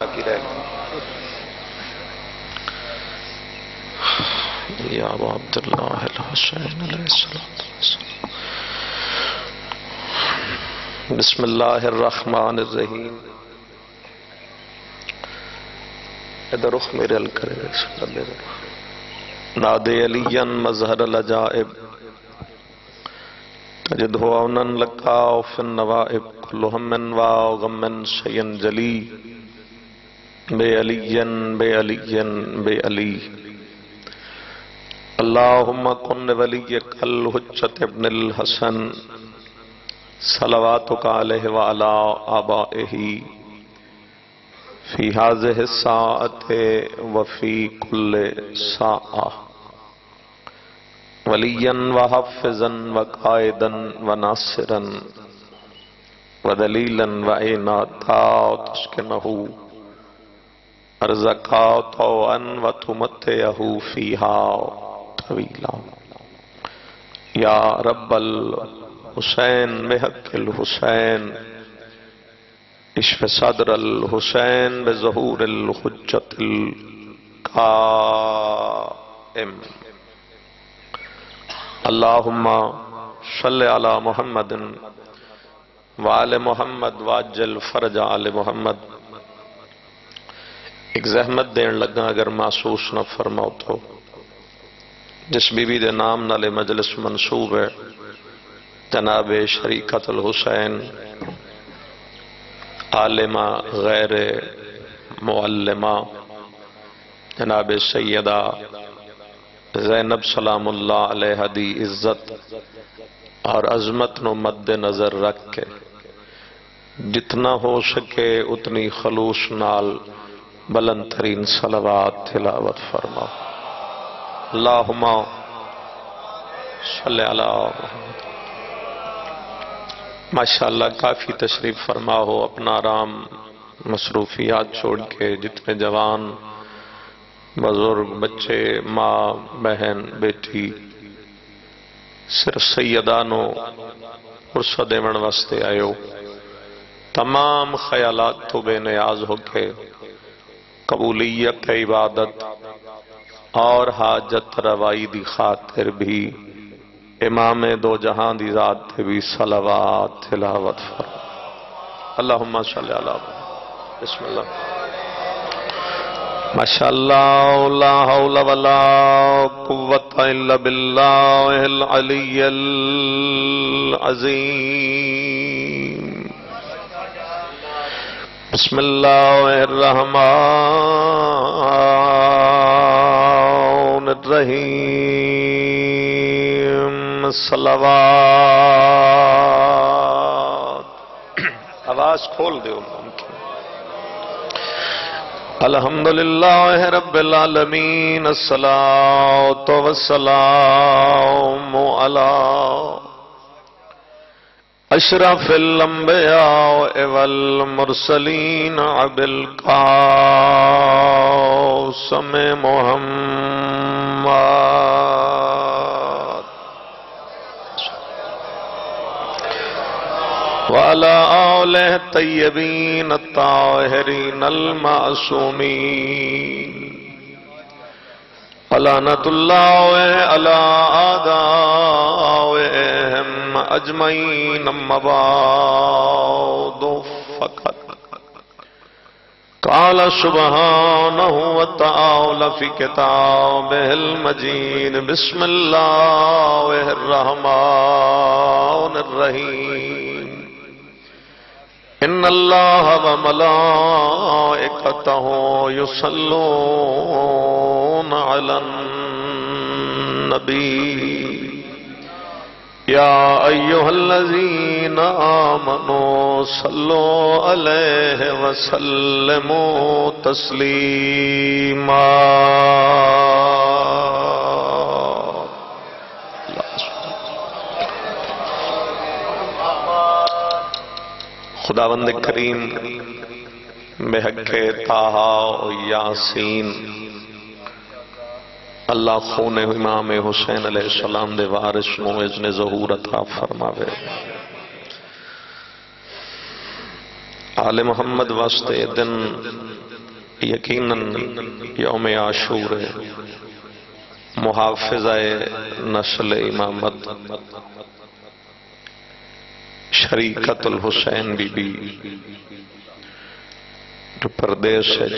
کی رہ گئی یا ابو عبداللہ الحسین علیہ السلام بسم اللہ الرحمن الرحیم ادھر رخ میرے الکرے نادے علی مظہر العجائب تجدہ عونا لکا فی النوائب کل ہم وغم شیئن جلی بے علی بے علی بے علی اللہم کن ولیک الحجت ابن الحسن صلواتک علیہ وعلا آبائہ فی هذه الساعة وفی کل ساعة ولیا وحفظا وقائدا وناصرا ودلیلا وعیناتا تسکنہ ارزقا طوعا وتمتعہ فیہا طویلا یا رب الحسین بحق الحسین اشف صدر الحسین بظہور الحجت القائم اللہم صلی علی محمد وآل محمد واجل فرج آل محمد ایک زحمت دین لگا اگر محسوس نہ فرماؤ تو جس بی بی دے نام نالے مجلس منصوب ہے جناب شریکت الحسین عالمہ غیر معلمہ جناب سیدہ زینب سلام اللہ علیہ دی عزت اور عظمت نو مد نظر رکھ کے جتنا ہو سکے اتنی خلوص نال بلند ترین صلوات تلاوت فرماؤ اللہم صلی علی محمد ماشاءاللہ کافی تشریف فرما ہو اپنا آرام مصروفیات چھوڑ کے جتنے جوان بزرگ بچے ماں بہن بیٹی صرف سیدانو عرصہ دیون واسطے آئیو تمام خیالات تو بے نیاز ہو کے قبولیت عبادت اور حاجت روائی دی خاطر بھی امام دو جہاں دی ذات تھے بھی صلوات تلاوت فرما اللہم صلی علی محمد بسم اللہ ماشاءاللہ لا حول ولا قوت الا باللہ العلی العظیم بسم اللہ الرحمن الرحیم صلوات آواز کھول دیو ممکن الحمدللہ رب العالمین الصلاۃ والسلام علی اشرف الانبیاء والمرسلین ابی القاسم محمد وعلى آلہ الطیبین الطاہرین المعصومین لعنت اللہ علی اعدائہم اجمعین اما بعد فقط قال سبحانہ وتعالی فی کتابہ المجید بسم اللہ الرحمن الرحیم ان اللہ وملائکتہ یصلون علی النبی یا ایہا الذین آمنوا صلوا علیہ وسلموا تسلیما خداوند کریم بحق طٰہٰ و یاسین اللہ خون امام حسین علیہ السلام دے وارث نو اذن ظہور عطا فرماوے آل محمد واسطے دن یقیناً یوم عاشور محافظہ نسل امامت شریکت الحسین بی بی جو پردیس ہے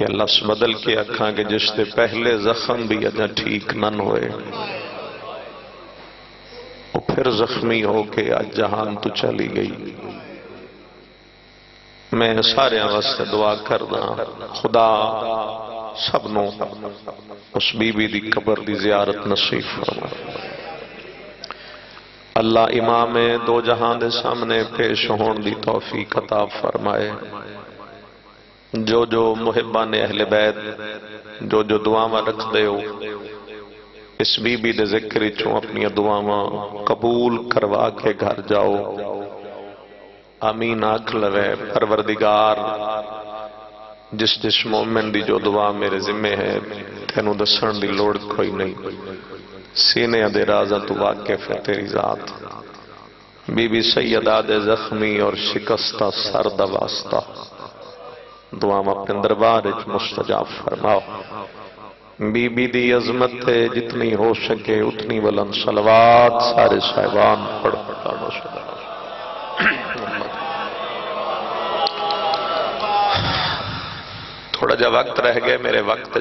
یا لفظ بدل کے اکھاں کہ جس سے پہلے زخم بھی اجا ٹھیک نہ ہوئے وہ پھر زخمی ہو کے آج جہان تو چلی گئی. میں سارے واسطے دعا کرنا خدا سب نو اس بی بی دی قبر دی زیارت نصیب فرما. اللہ امام دو جہاں دے سامنے پیش ہون دی توفیق عطا فرمائے. جو محبان اہل بیت جو دعاواں رکھ دے ہو اس بی بی دے ذکر چوں اپنی دعاواں قبول کروا کے گھر جاؤ. آمین آکھ لوے. پروردگار جس مومن دی جو دعا میرے ذمہ ہے تینوں دسن دی لوڑ کوئی نہیں. سینے دے رازہ تو واقف ہے تیری ذات. بی بی سیدہ دے زخمی اور شکستہ سر دا واسطہ دعا اپنے دربار مستجاب فرماؤ. بی بی دی عظمت ہے جتنی ہو سکے اتنی بلند صلوات سارے صاحبان پڑھ پڑھانا شدہ. تھوڑا جا وقت رہ گئے میرے وقت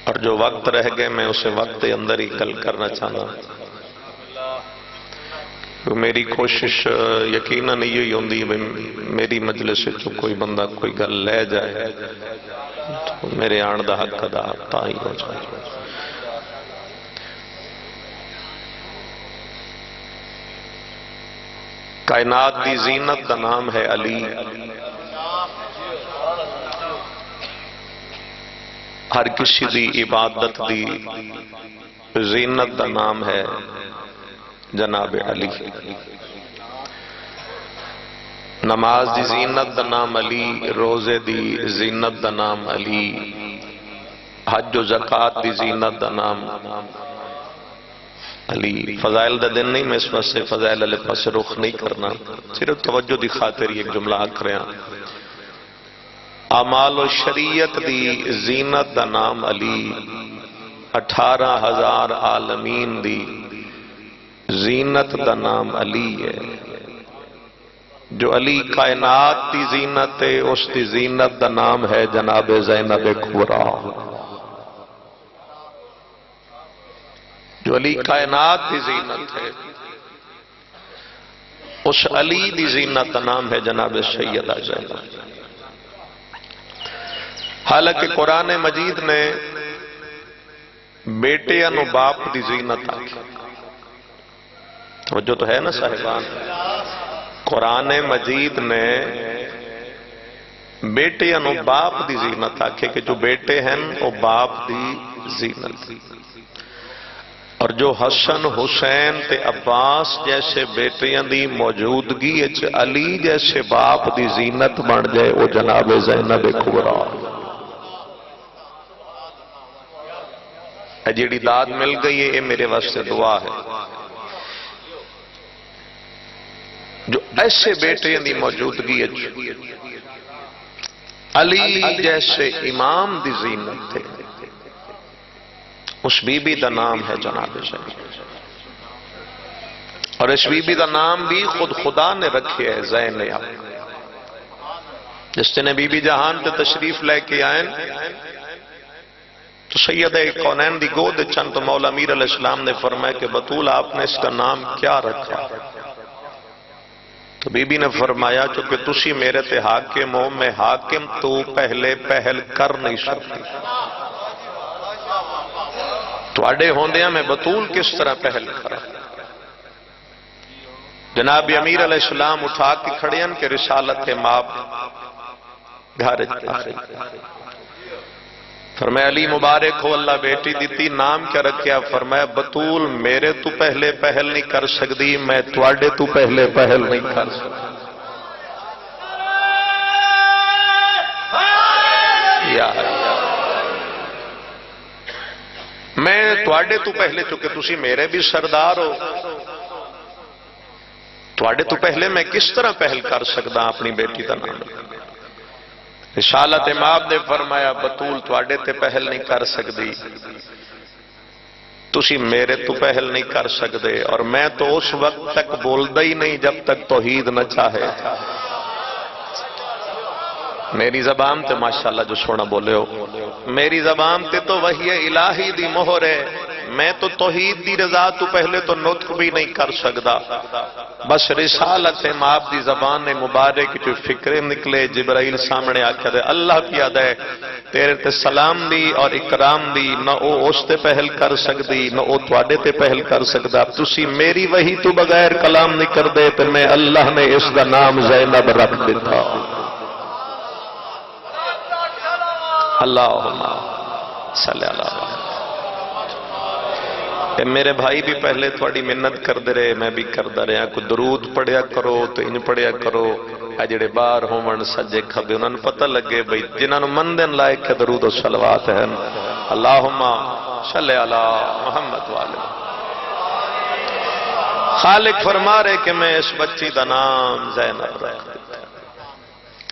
اور جو وقت رہ گئے میں اسے وقت اندر ہی گل کرنا چاہنا. میری کوشش یقیناً یہ ہوندی میری مجلس سے کوئی بندہ کوئی گل لے جائے تو میرے آن دا حق ادا تا ہی ہو جائے. کائنات دی زینت دا نام ہے علی. ہر کسی دی عبادت دی زینت دا نام ہے جناب علی. نماز دی زینت دا نام علی. روزے دی زینت دا نام علی. حج و زکاة دی زینت دا نام علی. فضائل دا دن نہیں میں اس وقت سے فضائل علیہ پاس رخ نہیں کرنا صرف توجہ دی خاطر ایک جملہ آکھ رہے ہیں. اعمال و شریعت دی زینت دا نام علی. 18,000 عالمین دی زینت دا نام علی ہے. جو علی کائنات دی زینت ہے اس دی زینت دا نام ہے جناب زینب کبریٰ. جو علی کائنات دی زینت ہے اس علی دی زینت دا نام ہے جناب سیدہ زینب. حالانکہ قرآن مجید نے بیٹے انو باپ دی زینت آکی. توجہ تو ہے نا صاحبان. قرآن مجید نے بیٹے انو باپ دی زینت آکے کہ جو بیٹے ہیں وہ باپ دی زینت. اور جو حسن حسین تے عباس جیسے بیٹیاں دی موجودگی علی جیسے باپ دی زینت بن جائے وہ جناب زینب کبریٰ. جیڑی داد مل گئی ہے یہ میرے واسطے دعا ہے. جو ایسے بیٹے دی موجودگی علی جیسے امام دی زینت تھے اس بی بی دا نام ہے جناب زینب. اور اس بی بی دا نام بھی خود خدا نے رکھے ہے زینب. جس نے بی بی جہان تے تشریف لے کے آئیں تو سید کونین دی گود چند تو مولا امیر علیہ السلام نے فرمایا کہ بطول آپ نے اس کا نام کیا رکھا. تو بی بی نے فرمایا چونکہ تسی میرے تے حاکم ہو میں حاکم تو پہلے پہل کر نہیں سکتی. تو اڈے ہوندیاں میں بطول کس طرح پہل کرا. جناب امیر علیہ السلام اٹھا کے کھڑے ہیں کہ رسالت ماپ گھر فرمایا علی مبارک ہو اللہ بیٹی دیتی نام کیا رکھیا. فرمایا بطول میرے تو پہلے پہل نہیں کر سکتی میں تواڈے تو پہلے پہل نہیں کر سکتی. میں تواڈے تو پہلے چونکہ تسی میرے بھی سردار ہو تواڈے تو پہلے میں کس طرح پہل کر سکدا اپنی بیٹی دا نام؟ رسالت مآب نے فرمایا بطول تواڈے تے پہل نہیں کر سکدی، تسی میرے تو پہل نہیں کر سکدے، اور میں تو اس وقت تک بولدا ہی نہیں جب تک توحید نہ چاہے۔ میری زبان تے ماشاءاللہ جو سونا بولے ہو، میری زبان تے تو وحی الہی دی مہر ہے، میں تو توحید دی رضا تو پہلے تو نطق بھی نہیں کر سکدا، بس رسالت مآب دی زبان مبارک جو فکریں نکلے، جبرائیل سامنے آکھیا دے اللہ پیا دے تیرے تے سلام دی اور اکرام دی، نہ او اس تے پہل کر سکدی نہ او تواڈے تے پہل کر سکدا، تسی میری وحی تو بغیر کلام نہیں کر دے تے میں اللہ نے اس دا نام زینب رکھ دیتا۔ اللہم صلی اللہ علیہ وسلم۔ میرے بھائی بھی پہلے تھوڑی منت کر دے رہے، میں بھی کر دے رہے، کوئی درود پڑھیا کرو تو ان پڑھیا کرو، جڑے باہر ہومن سجے کھبے انہوں نے پتہ لگے بھئی جنہوں نے مندن لائق کے درود و صلوات ہیں۔ اللہم صلی علی محمد والے۔ خالق فرما رہے کہ میں اس بچی دا نام زینب رکھ دیتا،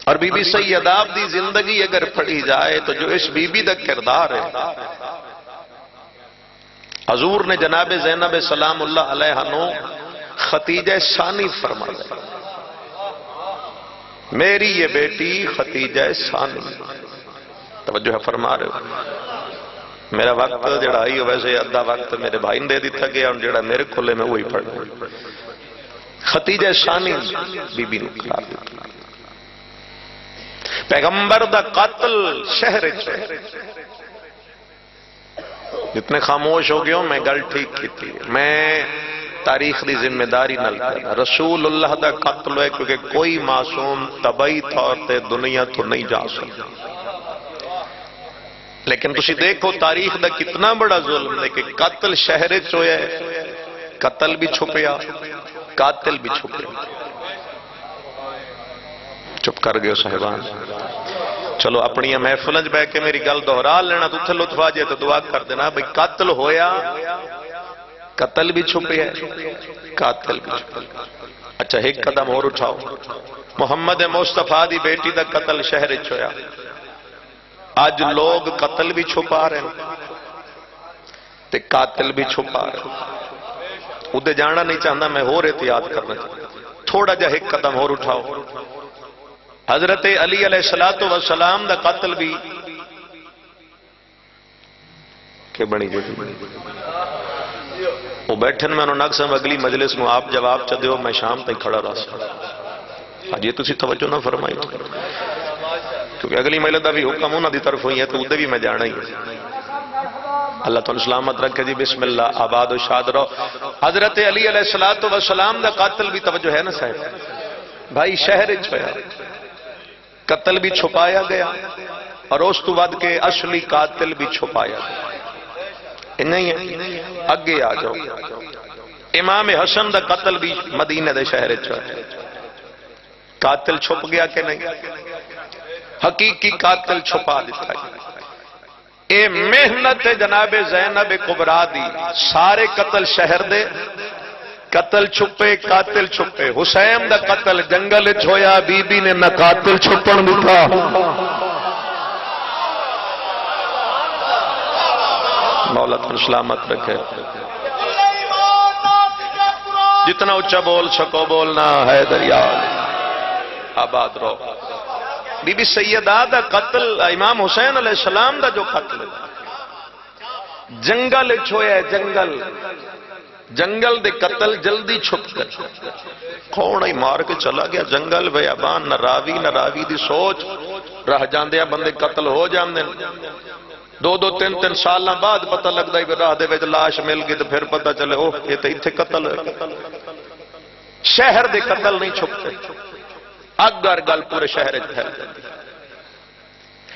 اور بی بی سیدہ دی زندگی اگر پڑھی جائے تو جو اس بی بی دا کردار ہے، حضور نے جناب زینب سلام اللہ علیہ نو ختیجہ ثانی فرما دے، میری یہ بیٹی ختیجہ ثانی، توجہ ہے فرما رہے ہو۔ میرا وقت جڑا آئی ہو ویسے ادھا وقت میرے بھائی نے دے دی تھا گیا، اور جڑا میرے کھلے میں وہی پڑھ گئے۔ ختیجہ ثانی بی بی نے قرار دیتا، پیغمبر دا قتل شہر چھے، جتنے خاموش ہو گئے ہوں میں گل ٹھیک کی تھی، میں تاریخ دی ذمہ داری نہ لگا، رسول اللہ دا قتل ہے کیونکہ کوئی معصوم طبعی طور تے دنیا تو نہیں جا سکتا، لیکن تسی دیکھو تاریخ دا کتنا بڑا ظلم ہے کہ قتل شہر چھویا ہے، قتل بھی چھپیا قاتل بھی چھپیا۔ چپ کر گئے صاحبان، چلو اپنی محفلیں بہ کے میری گل دہرا لینا، تو اتھے لطف آ جائے تو دعا کر دینا بھئی قتل ہویا، قتل بھی چھپے ہے قاتل بھی چھپے۔ اچھا ایک قدم اور اٹھاؤ، محمد مصطفیٰ دی بیٹی دا قتل شہر چھویا، آج لوگ قتل بھی چھپا رہے ہیں تے قاتل بھی چھپا رہے ہیں۔ ادھے جانا نہیں چاہتا، میں اور احتیاط کرنا چاہتا، تھوڑا جا ایک قدم اور اٹھاؤ، حضرت علی علیہ السلام دا قتل بھی کہ بنی جی وہ بیٹھن میں انہوں نے اکثر اگلی مجلس میں آپ جواب چا دیو، میں شام تک کھڑا رہا سا۔ آج یہ تسی توجہ نہ فرمائی، کیونکہ اگلی مجلس دا بھی حکم انہوں دی طرف ہوئی ہے تو ادھے بھی میں جانا ہی ہے۔ اللہ تعالیٰ سلامت رکھے جی، بسم اللہ، آباد و شاد رہو۔ حضرت علی علیہ السلام دا قاتل بھی توجہ ہے نا صاحب بھائی، شہر چھویا، قتل بھی چھپایا گیا، اور اس تو بعد کے اصلی قاتل بھی چھپایا گیا۔ نہیں ہے اگے آ جاؤ، امام حسن دا قتل بھی مدینہ دے شہر چھویا، قاتل چھپ گیا کہ نہیں؟ حقیقی قاتل چھپا دیتا ہے۔ اے محنت جناب زینب کبریٰ دی، سارے قتل شہر دے، قتل چھپے قاتل چھپے۔ حسین دا قتل جنگل چھویا، بی بی نے نہ قاتل چھپن دیتا۔ مولا تن سلامت رکھے، جتنا اچھا بول سکو بولنا ہے دریا، آباد رہو۔ بی بی سیدہ دا قتل، امام حسین علیہ السلام دا جو قتل جنگل چھویا ہے، جنگل دے قتل جلدی چھپ کر کون ہی مار کے چلا گیا جنگل بیابان، نہ راوی دی سوچ، رہ جاندے بندے قتل ہو جاندے، دو تین سالاں بعد پتہ لگتا ہے راہ دے وچ لاش مل گئی تو پھر پتہ چلے اوہ یہ تو ایتھے قتل ہے۔ شہر دے قتل نہیں چھپتے، اگر گل پورے شہر پھیل جاتی،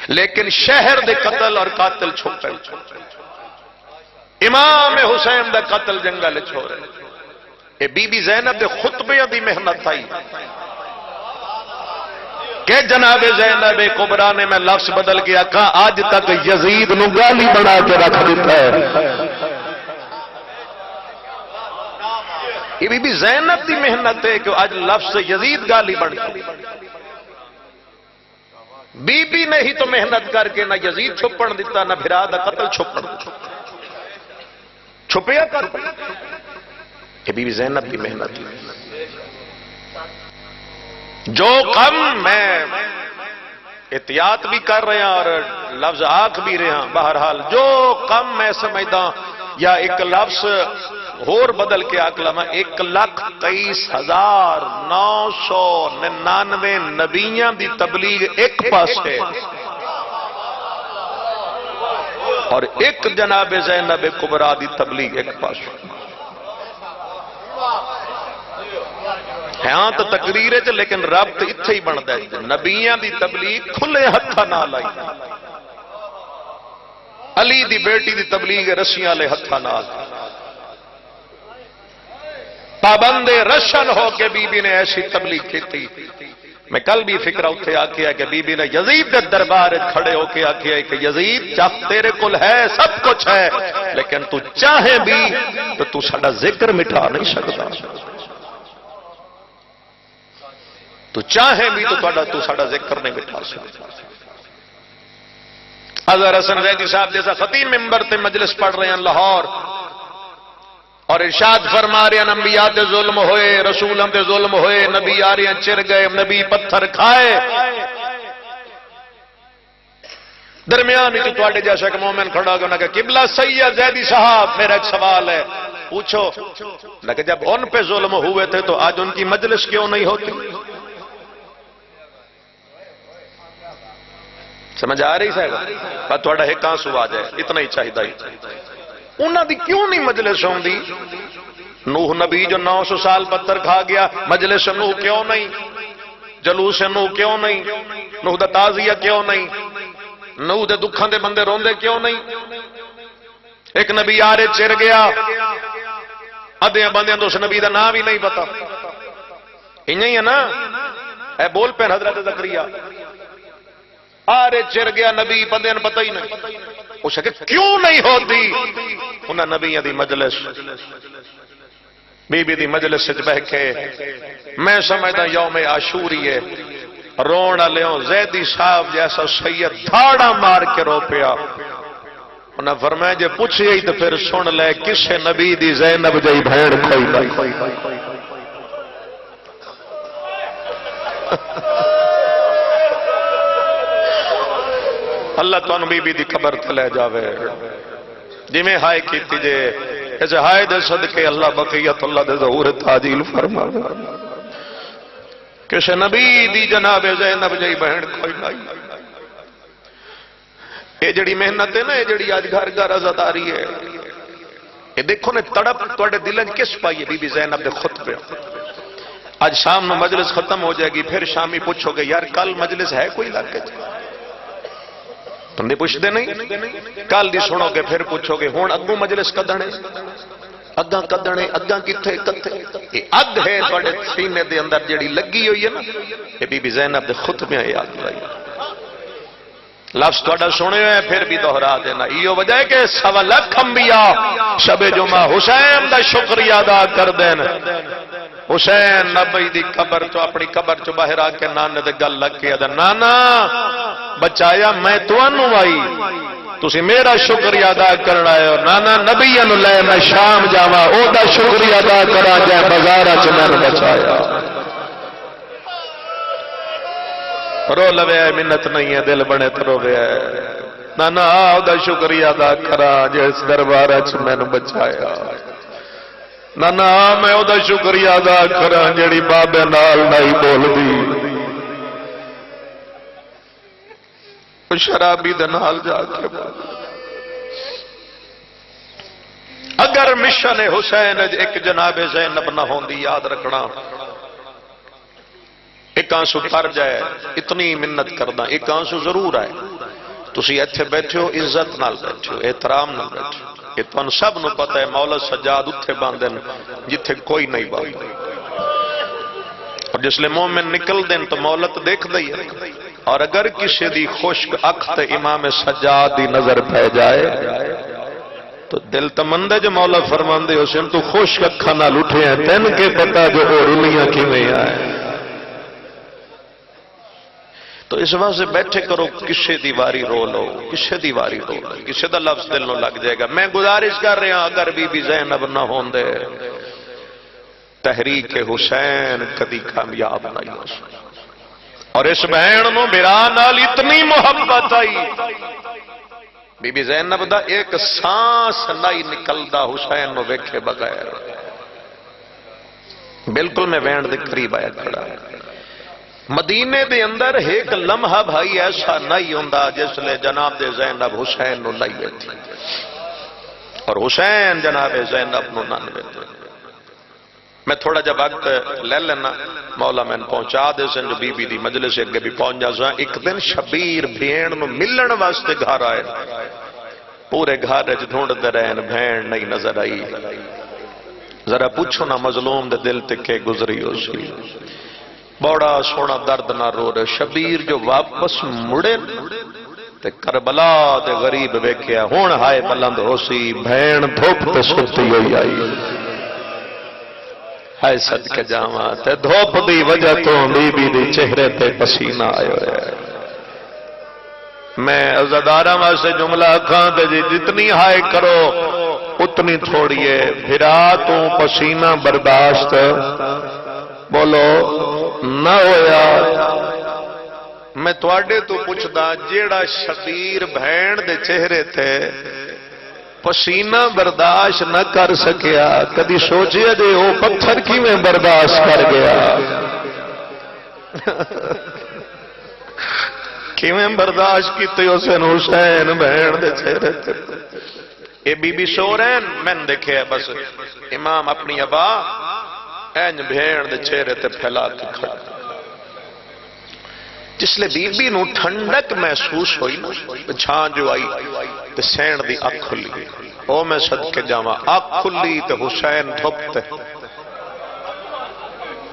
لیکن شہر دے قتل اور قاتل چھپے۔ امام حسین دا قتل جنگل چھوڑے، اے بی بی زینب دے خطبیاں دی محنت تھائی کہ جناب زینب کبریٰ نے، میں لفظ بدل گیا، کہا آج تک یزید نو گالی بنا کے رکھ دیتا ہے۔ یہ بی بی زینب دی محنت ہے کہ آج لفظ یزید گالی بن گئی. بی بی نے ہی تو محنت کر کے نہ یزید چھپن دیتا نہ بھرا دا قتل چھپن دیتا. چھپیا کر یہ بی بی زینب دی محنت ہے. جو کم میں احتیاط بھی کر رہے ہیں اور لفظ آنکھ بھی رہے ہیں، بہرحال جو کم میں سمجھدا یا ایک لفظ اور بدل کے آکلما 1,23,999 نبیاں دی تبلیغ ایک پاس ہے اور ایک جناب زینب کبریٰ دی تبلیغ ایک پاس ہے. ہاں تو تقریر ہے لیکن ربط اتھے ہی بنتا ہے. نبیاں دی تبلیغ کھلے ہتھا نہ لائی، علی دی بیٹی دی تبلیغ رسیاں لے ہتھا نہ لائی. پابند رشن ہو کے بی بی نے ایسی تبلیغ کی تھی. میں کل بھی فکرہ اتھے آکیا کہ بی بی نے یزید دے دربار کھڑے ہو کے آکیا کہ یزید چاہ تیرے کل ہے سب کچھ ہے لیکن تو چاہے بھی تو تو ساڈا ذکر مٹھا نہیں سکتا. تو چاہے بھی تو ساڈا ذکر نہیں مٹھا سکتا. اظہر حسن زیدی صاحب جیسا خطیب ممبر تے مجلس پڑھ رہے ہیں لاہور اور ارشاد فرما رہے ہیں انبیاء تے ظلم ہوئے، رسولوں تے ظلم ہوئے، نبی آ رہے ہیں چر گئے، نبی پتھر کھائے. درمیان میں تواڈے جیسا ایک مومن کھڑا ہو کہ قبلہ سید زیدی صاحب میرا ایک سوال ہے پوچھو. نہ کہ جب ان پہ ظلم ہوئے تھے تو آج ان کی مجلس کیوں نہیں ہوتی؟ سمجھ آ رہی صاحب؟ تھوڑا ایک آنسو آ جائے اتنا ہی چاہیے. انہاں دی کیوں نہیں مجلس ہوندی؟ نوح نبی جو 900 سال پتھر کھا گیا، مجلس نوح کیوں نہیں؟ جلوس نوح کیوں نہیں؟ نوح دا تعزیہ کیوں نہیں؟ نوح دے دکھاں دے بندے روندے کیوں نہیں؟ ایک نبی آرے چر گیا، ادھے بندے تو اس نبی دا نام ہی نہیں پتا. انہی ہے نا اے بول پہ حضرت زکریا آرے چر گیا نبی بندے نے پتہ ہی نہیں. اس کہ کیوں نہیں ہوتی؟ انہاں نبیوں دی مجلس بی بی دی مجلس سے بہ کے میں سمجھتا یوم عاشوری ہے رونا لیوں زیدی صاحب جیسا سید دھاڑا مار کے رو پیا. انہاں فرمایا جے پوچھئے ہی تو پھر سن لے کسے نبی دی زینب جئی بھین کھوئی لائی. اللہ تو بی بی دی قبر تے لے جاوے جی میں ہائے کیتی جے ایسے ہائے دے صدقے اللہ بقیت اللہ دے ظہور تاجیل فرما کسے نبی دی جناب زینب جئی بہن کوئی لائی. یہ جڑی محنت ہے نا یہ جڑی آج گھر گھر عزاداری ہے یہ دیکھو نے تڑپ توڑے دلن کس پائی بی بی زینب دے خطبے. آج شام میں مجلس ختم ہو جائے گی پھر شامی پوچھو گے یار کل مجلس ہے کوئی علاقے تم نے پوچھتے نہیں؟ کل دی سنو گے پھر پوچھو گے ہون اگوں مجلس کدنے اگاں کدنے اگاں کتھے کتھے. یہ اگ ہے تواڈے سینے دے اندر جڑی لگی ہوئی ہے نا یہ بی بی زینب دے خطبے یاد لائی. لفظ تواڈا سنے ہوئے پھر بھی دوہرا دینا. ایو وجہ ہے کہ 1.25 لاکھ انبیاء شب جمعہ حسین دا شکریہ ادا کر دین. حسین نبی دی قبر تو اپنی قبر چ باہر آ کے نانے دے گل لگ کے نانا بچایا میں تانوں آئی تسی میرا شکریہ ادا کرنا ہے. نانا نبیاں نو لے میں شام جاواں او دا شکریہ ادا کراں جے بازاراں چ میں بچایا. رو لوے منت نہیں ہے دل بنے تو روے نانا او دا شکریہ ادا کراں جے اس دربار چ میں بچایا. نانا میں او دا شکریہ ادا کراں جڑی بابے نال نہیں بول دی شرابی دے نال جا کے. اگر مشن حسین ایک جناب زینب نہ ہوندی یاد رکھنا ایک آنسو تر جائے. اتنی منت کرنا ایک آنسو ضرور آئے. تسی ایتھے بیٹھے ہو عزت نال بیٹھے ہو احترام نال بیٹھے ہو. یہ تمہیں سب نو پتہ ہے مولا سجاد اتھے باندھن جتھے کوئی نہیں باندھ اور جس لئے مومن نکل دیں تو مولت دیکھ دئی ہے. اور اگر کسی دی خشک اکھ تے امام سجاد دی نظر پہ جائے تو دل تمندے جو مولا فرماندے حسین تو خوش اکھاں نال اٹھے ہیں تین کے پتا جو او رلیاں کیویں آئے. تو اس واسطے بیٹھے کرو کسے دی واری رو لو کسے دی واری رو لو کسے دا لفظ دل نو لگ جائے گا. میں گزارش کر رہا اگر بی بی زینب نہ ہوندے تحریک حسین کدی کامیاب نہیں ہو سکتی. اور اس بہن نو میرا نال اتنی محبت آئی بی بی زینب دا ایک سانس نہیں نکلدا حسین نو ویکھے بغیر. بالکل میں وین دے قریب آیا کھڑا. مدینے دے اندر ایک لمحہ بھائی ایسا نہیں ہوندا جس لے جناب دے زینب حسین نو لئی بیٹھی اور حسین جناب زینب نو نہ بیٹھے. میں تھوڑا جا وقت لے لینا مولا میں پہنچا دے سن جو بی بی دی مجلس اگے بھی پہنچ جا سا. ایک دن شبیر بھین نو ملن واسطے گھر آئے پورے گھر وچ ڈھونڈدے رہن بہن نہیں نظر آئی. ذرا پوچھو نا مظلوم دے دل تے کہ گزری ہو سی. بڑا سونا درد نہ رو رہے. شبیر جو واپس مڑے تے کربلا دے غریب ویکھیا ہن ہائے بلند ہو سی بہن دھوپ تے ستی ہوئی آئی. ہائے صدقے جاواں تے دھوپ دی وجہ تو بی بی دی چہرے تے پسینہ آیا ہے. میں عزاداراں واسطے جملہ کھاں تے جتنی ہائے کرو اتنی تھوڑی ہے. پھرا تو پسینہ برداشت بولو نہ ہویا. میں تواڈے تو پوچھدا جیڑا شبیر بہن دے چہرے تے پسینہ برداشت نہ کر سکیا کدی سوچیا جے وہ پتھر کیویں برداشت کر گیا کیویں برداشت کیتے حسین حسین بہن دے چہرے تے. اے بی بی شورین میں نے دیکھے بس امام اپنی ابا اینج بھیڑ دے چہرے تے پھیلا کے کھڑا. جس لے بی بی نو ٹھنڈک محسوس ہوئی نا چھان جو آئی تے سین دی اکھ کھلی. او میں صدقے جاواں اکھ کھلی تے حسین دھوپتے.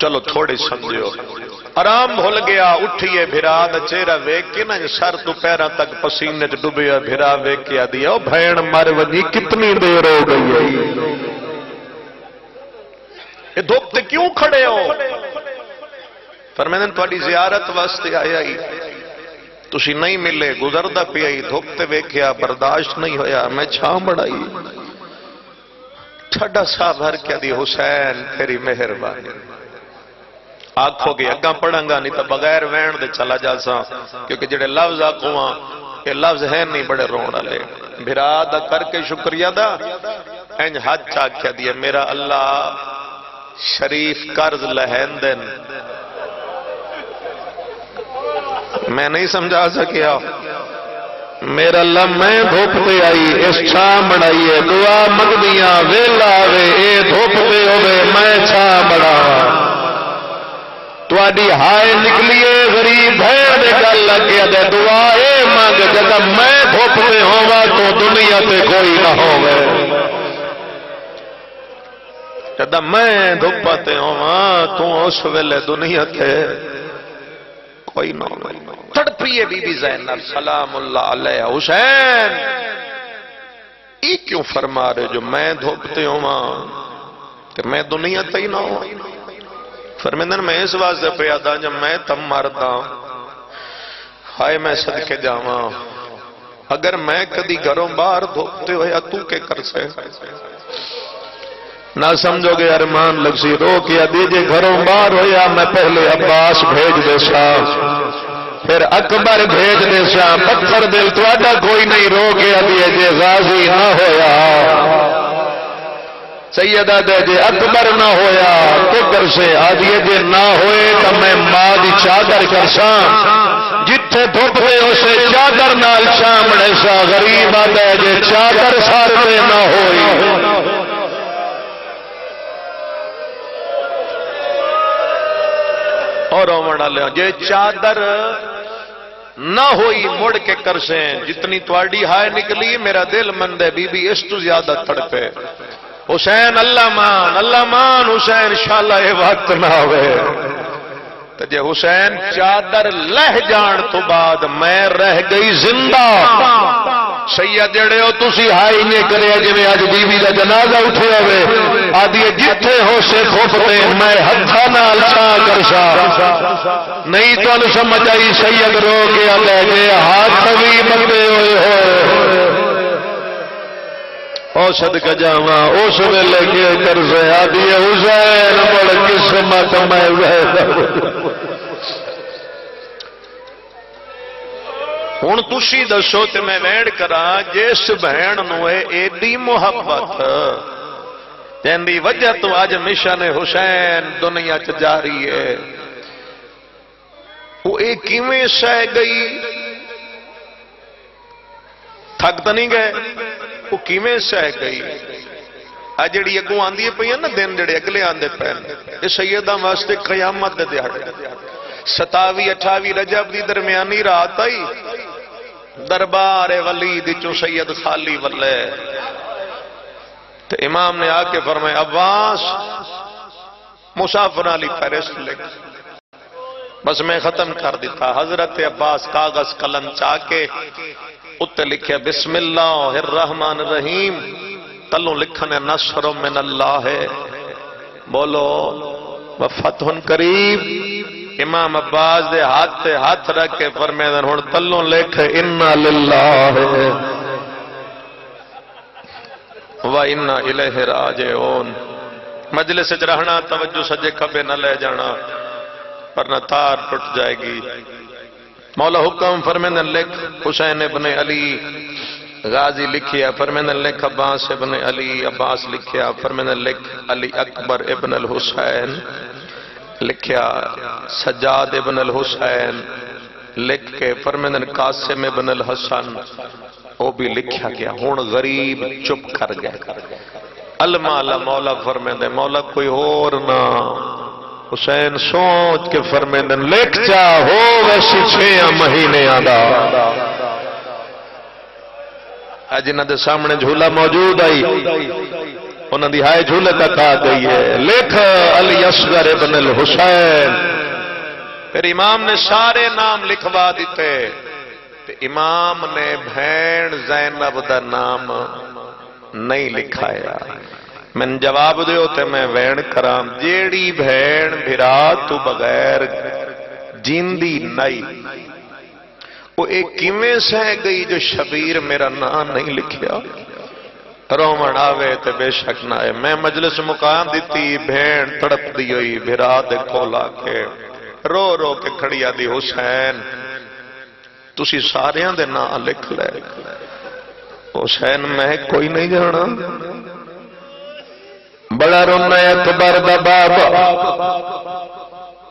چلو تھوڑی سمجھو آرام بھول گیا. اٹھئے بھرا دا چہرہ ویکھ کے نا سر تو پیراں تک پسینے چ ڈوبیا. بھرا ویکھ کے دیا او بھین مر ونی کتنی دیر ہو گئی ہے یہ دھوپتے کیوں کھڑے ہو؟ فرمائیں تواڈی زیارت واسطے آیا ہی تسی نہیں ملے گزردا پیا ہی دھوپتے ویکھیا برداشت نہیں ہویا میں چھاں بڑائی. ٹھڈا سا بھر کے دی حسین تیری مہربانی. آکھو گے اگاں پڑھاں گا نہیں تو بغیر وین دے چلا جا سا کیونکہ جڑے لفظ آکھواں یہ لفظ ہیں نہیں بڑے رون والے. بھرا دا کر کے شکریہ دا انج ہاتھ چاکھیا دیا میرا اللہ شریف قرض لہندن. میں نہیں سمجھا سکیا میرا اللہ میں دھوپ پہ آئی اس چھاں بڑھائیے دعا مگدیاں ویلا آوے اے دھوپ پہ ہوئے میں چھاں بڑھاواں. تواڈی ہائے نکلیے غریب بھیڑ دے گل لگیا دے دعا اے مانگ جب میں دھوپ پہ ہوواں تو دنیا تے کوئی نہ ہوے. جب میں دھوپ تے ہوواں تو اس ویلے دنیا تے کوئی نہ ہوے. تڑپیے بی بی زینب سلام اللہ علیہ. حسین ای کیوں فرما رہے جو میں دھوپتے ہوواں کہ میں دنیا تے ہی نہ ہوں. فرمیندن میں اس واسطے پیادا جب میں تم مردا ہائے میں صدقے جاواں اگر میں کدی گھروں باہر دھوپتے ہویا تو کے کر سے نہ سمجھو گے ارمان لگ سی رو کیا دیجے گھروں باہر ہویا میں پہلے عباس بھیج دے سا پھر اکبر بھیج دے سا پتھر دل تواڈا کوئی نہیں رو گیا دیجے غازی نہ ہویا سیدہ دے جے اکبر نہ ہویا تو کر سے آدھیے جے نہ ہوئے تو میں ماں دی چادر کرساں جتھے دھوپ دے اسے چادر نال شامڑے سا غریب آدھے جے چادر سار دے نہ ہوئی. اور رومڑا لیا جے چادر نہ ہوئی مڑ کے کرسیں جتنی تواڈی ہائے نکلی میرا دل مند ہے بی بی اس تو زیادہ تڑپے. حسین اللہ مان حسین شالا یہ وقت نہ ہوئے تو جے حسین چادر لہ جان تو بعد میں رہ گئی زندہ سید جڑے ہو تسی ہائی نہیں کرے جی اج بیوی کا جنازہ اٹھے ہوئے آدھی جتھے ہو سے کھوپتے میں ہتھا نال چھا کرشا نہیں تو سمجھ آئی سید رو کے لے گئے ہاتھ بھی بندے ہوئے او صدقہ جاواں اس ویلے کے طرز آدھی حسین بڑ قسمت میں ہوں تھی دسو تو میں ویڑ کرا جس بہن نو ایڈی محبت جن کی وجہ تو اج مشن حسین دنیا چ جاری ہے وہ یہ کیویں سہ گئی تھک تو نہیں گئے وہ کیویں سہ گئی آ جڑی اگوں آندی پئی نا دن جڑے اگلے آندے پے یہ سیداں واسطے قیامت دے دیہاڑے 27-28 رجب دی درمیانی رات آئی دربار ولی دی چوں سید خالی ولے تو امام نے آ کے فرمایا عباس مسافر علی فہرست لکھ بس میں ختم کر دیتا حضرت عباس کاغذ قلم چاہ کے اتنے لکھے بسم اللہ الرحمن الرحیم تلوں لکھنے نصر من اللہ ہے بولو وفتح قریب امام عباس دے ہاتھ رکھ کے فرمائے ہن تلوں لکھ انا للہ و انا الیہ راجعون مجلس وچ رہنا توجہ سجے کھبے نہ لے جانا ورنہ تار ٹوٹ جائے گی مولا حکم فرمائے لکھ حسین ابن علی غازی لکھیا فرمائے لکھ عباس ابن علی عباس لکھیا فرمائے لکھ علی اکبر ابن الحسین لکھیا سجاد ابن الحسین لکھ کے فرمائے قاسم ابن الحسن وہ بھی لکھیا گیا ہون غریب چپ کر گئے المالا مولا فرمائے مولا کوئی اور نہ حسین سوچ کے فرمائے لکھ چاہو ویسی 6 مہینے آدھا آج انہاں دے سامنے جھولا موجود آئی انہاں دی ہائے جھولے تک آ گئی ہے لکھ علی اصغر ابن الحسین پھر امام نے سارے نام لکھوا دیتے امام نے بہن زینب دا نام نہیں لکھایا میں جواب دیو تے میں وین کرام جیڑی بہن بھرا تو بغیر جیندی نہیں وہ ایک کیویں سہ گئی جو شبیر میرا نام نہیں لکھیا رومن آوے تے بے شک نہ ہے میں مجلس مقام دیتی بہن تڑپ دی ہوئی بھرا دے کھولا کے رو رو کے کھڑیا دی حسین تسی ساریاں دے نام لکھ لے حسین میں کوئی نہیں جانا بڑا رونا اکبر دا بابا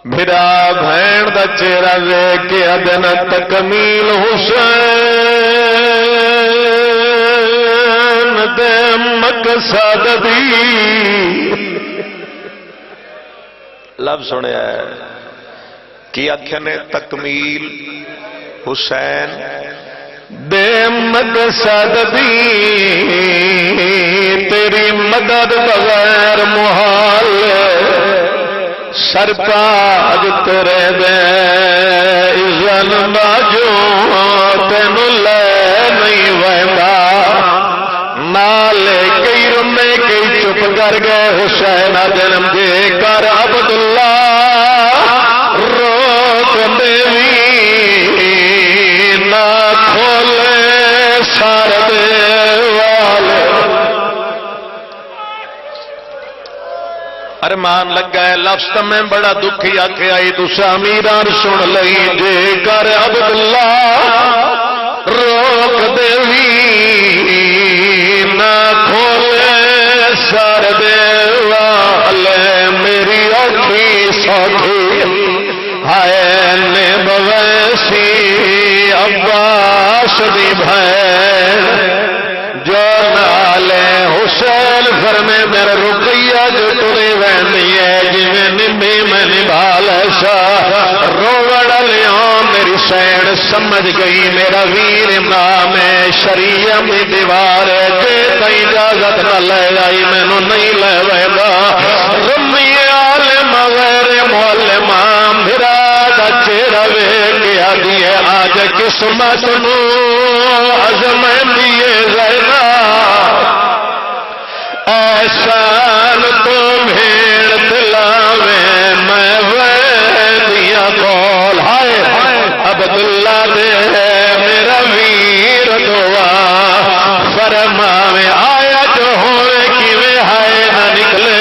بھرا بھین دا چہرہ ویکھ کے ادن تکمیل حسین دے مقصد دی لب سنیا ہے کہ آنکھیں نے تکمیل حسین دے مقصد دی تیری مدد بغیر محال سرتاج تیرے دے اذن باجو تینو لے نہیں ویندا نالے کئی رمے کئی چپ کر گئے حسین جنم دے کر عبداللہ روک دیوی نہ کھولے سار دے والے ارمان لگا ہے لفظ میں بڑا دکھی آکے آئی تسا امیران سن لئی جے کر عبداللہ روک دیوی نہ کھولے سار دے والے میری اوکھی سوکھی ہائے نے بویسی عباس دی بھین جو نالے حسین فرمے میرے رقیہ جو تلے وینی ہے جویں نمی میں نبھال ایسا روڑ لیوں میری سین سمجھ گئی میرا ویر امام شریعہ میں دیوار جے کئی اجازت نہ لے آئی میں نو نہیں لے ویدا رمی عالم غیر معلمہ بھرا دا چہرہ وے گیا دیئے آج تے قسمت نو ازمائندی زینا احسان تو بھیڑ دلاوے میں ویدیاں کول ہائے عبداللہ دے میرا ویر دعا فرماوے آیا جو ہوئے کیویں ہائے نہ نکلے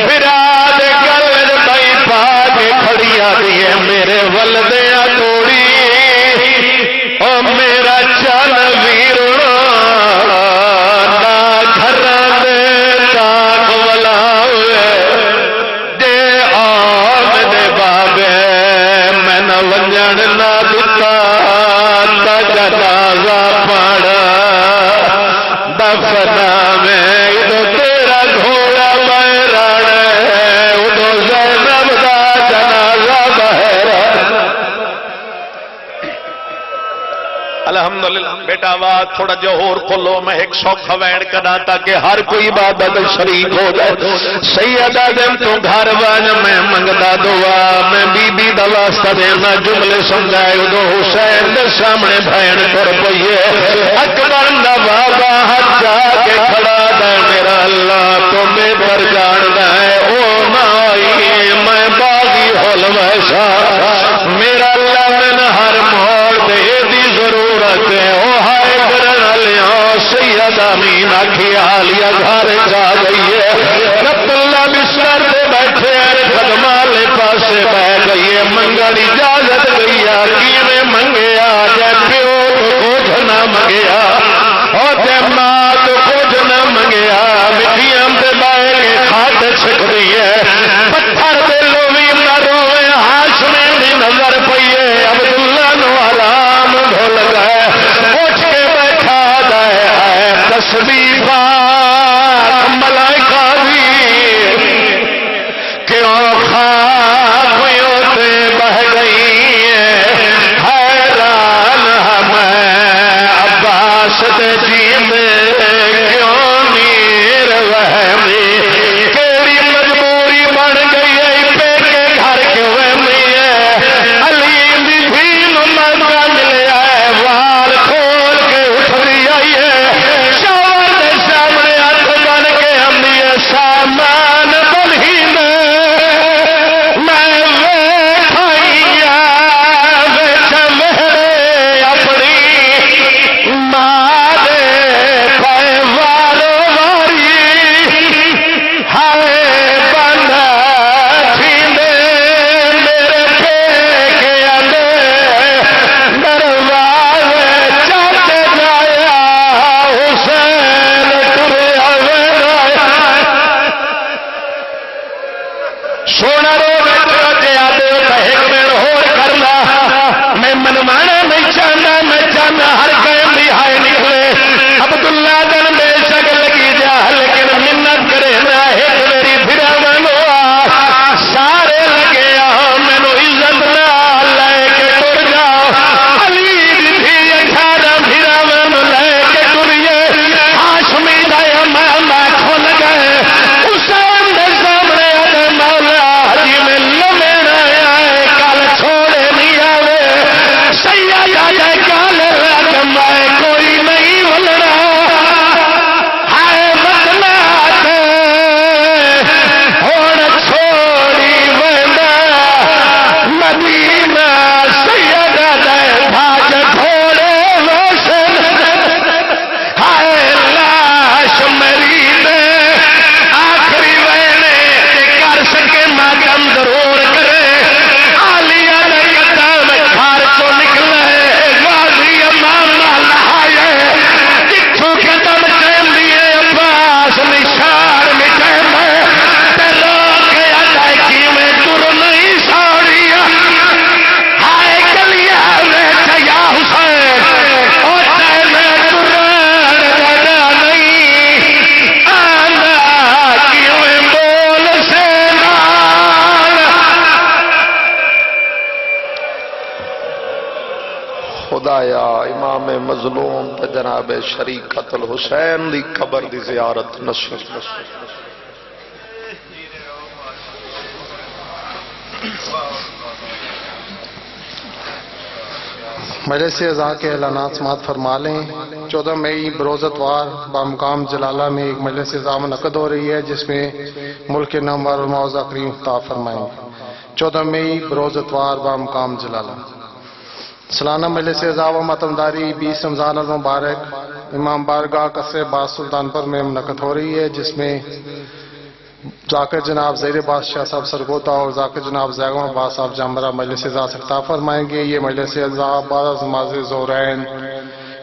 براد گل بھائی پا کے کھڑی آدھی ہے میرے ولدیاں توڑی او میرا چل ویر نہ گھر دے تاک ولاوے دے آم دے بابے میں نہ ونجن نہ دتا تا جنازہ پڑا دفنا میں ادو تیرا گھوڑا بہران ہے ادو زینب دا جنازہ بہران الحمدللہ بیٹا آواز تھوڑا جو اور کھولو میں ایک سوکھا وین کرنا تاکہ ہر کوئی عبادت شریک ہو جائے سیدہ دن تو گھر واج میں منگدا دعا میں بی بی دا واسطہ دینا جملے سمجھائے ادو حسین دے سامنے بھین کر پئیے اکبر دا بابا ہاتھ جا کے کھڑا دے میرا اللہ تمہیں پر جان دے او مائی میں باغی ہول ویسا میرا اللہ میں ہر موڑ دے دی ضرورت ہے او ہائے کرن لیاں سید امین خیالیا گھر جا گئی ہے عبداللہ بستر پہ بیٹھے ہیں قدمالے پاسے بیٹھ گئی ہے منگل اجازت گئی ہے کیویں منگیا جے پیو تو کچھ نہ منگیا اور جے ماں تو کچھ نہ منگیا مٹھیاں تے بائے کے کھاٹ چھک دی ہے پتھر دے لوی نہ روے ہاشمے دی نظر پئیے عبداللہ نو آرام بھول گئے اٹھ کے بیٹھا دے ہے تسبیح پاک ملائکہ بھی کیوں خاکیوں تے بہ گئی ہے حیران ہمیں عباس تے جیندے کیوں نیر وہمی کیڑی مجبوری بن گئی ہے پہ کے گھر کیوں وہمی ہے علی دی بھی موقع ملیا ہے وال کھول کے اٹھ رہی آئی ہے شاور دے سامنے ہاتھ بن کے ہم یہ سامان بلہی میں ویٹھائیا ویچ مہرے اپنی ماں دے پائے والو واری ہائے بندہ تھیندے میرے پھیکے اندے دروازے چاہتے جایا حسین ٹریا ویرایا سونا رو بیٹھا جے آدھے تہک میں ہور کرنا میں منوانا نہیں چاہنا میں چاہنا ہر قیم بھی ہائے نکلے عبداللہ دن بے شک لگی جا لیکن منت کرے نہ ایک میری پھرا منوا سارے لگے مینو عزت نہ لے کے ٹر جا علی بھی اٹھارہ پھرا من لے کے ٹریے ہاشمی دایا میں کھل گئے حسین دے سامنے آدھے مولا جی میں لمینا آئے کل چھوڑے نہیں آوے سیدہ جائے کل رجمائے کوئی نہیں ولڑا ہائے بدنا تے ہون چھوڑی ویندہ مدینہ سیدہ جائے بھاج چھوڑے ویسن ہائے لاش میری دے آخری وینے کر سکے ماتم ضرور کرے آلیہ نے قدام گھر کو نکلے غازی امام لہائے جتھوں کے دم چین دیے عباس نشار مٹے میں تے لوگ کے ادائیگی میں در نہیں ساڑیا ہائے گلیا میں چیا حسین اور تینے دران جگہ نہیں آنا کیویں بول سے نال خدایا امام مظلوم تے جناب شریکت الحسین دی قبر دی زیارت نصیب مجلس اعضاء کے اعلانات سماعت فرما لیں۔ 14 مئی بروز اتوار بامقام جلالہ میں ایک مجلس اعضاء منعقد ہو رہی ہے جس میں ملک کے نامور علماء ذاکرین خطاب فرمائیں گے۔ 14 مئی بروز اتوار بامقام جلالہ۔ سالانہ مجلس اعضاء و ماتمداری 20 رمضان المبارک امام بارگاہ قصر عباس سلطانپور میں منعقد ہو رہی ہے جس میں ذاکر جناب زیر بادشاہ صاحب سرگوتا اور ذاکر جناب زیغم عباس صاحب جامرہ مجلس اعضاء سے خطاب فرمائیں گے۔ یہ مجلس اعضاء بعد از نماز ظہرین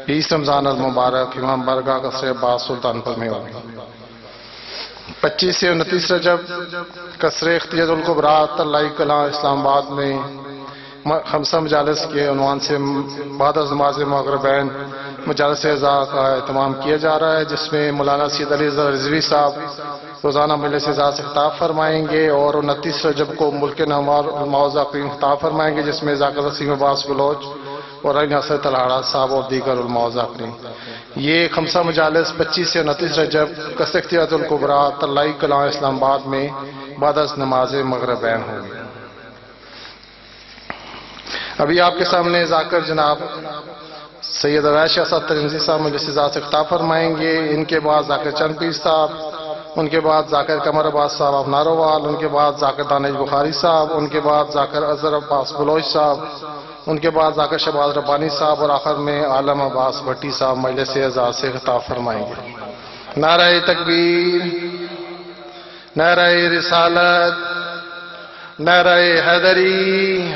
20 رمضان المبارک امام بارگاہ قصر عباس سلطانپور میں ہوگی۔ 25 سے 29 رجب قصر اختیار الکبریٰ طلائی کلاں اسلام آباد میں خمسہ مجالس کے عنوان سے بعد از نماز مغربین مجالس اعضاء کا اہتمام کیا جا رہا ہے جس میں مولانا سید علی رضوی صاحب روزانہ مجلس اعضاء سے خطاب فرمائیں گے اور 29 رجب کو ملک کے نامور علماء ذاکرین خطاب فرمائیں گے جس میں ذاکر وسیم عباس بلوچ اور علی ناصر تلہاڑا صاحب اور دیگر علماء ذاکرین۔ یہ خمسہ مجالس 25 سے 29 رجب قصر اختیار الکبریٰ طلائی کلاں اسلام آباد میں بعد از نماز مغربین ہوگی۔ ابھی آپ کے سامنے ذاکر جناب سید اویس شاہ صاحب ترنزی صاحب مجلس اعضاء سے خطاب فرمائیں گے۔ ان کے بعد ذاکر چند پیر صاحب، ان کے بعد ذاکر قمر عباس صاحب افناروال، ان کے بعد ذاکر دانش بخاری صاحب، ان کے بعد ذاکر اظہر عباس بلوچ صاحب، ان کے بعد ذاکر شہباز ربانی صاحب اور آخر میں عالم عباس بھٹی صاحب مجلس اعضاء سے خطاب فرمائیں گے۔ نعرہ تکبیر، نعرہ رسالت، نعرہ حیدری۔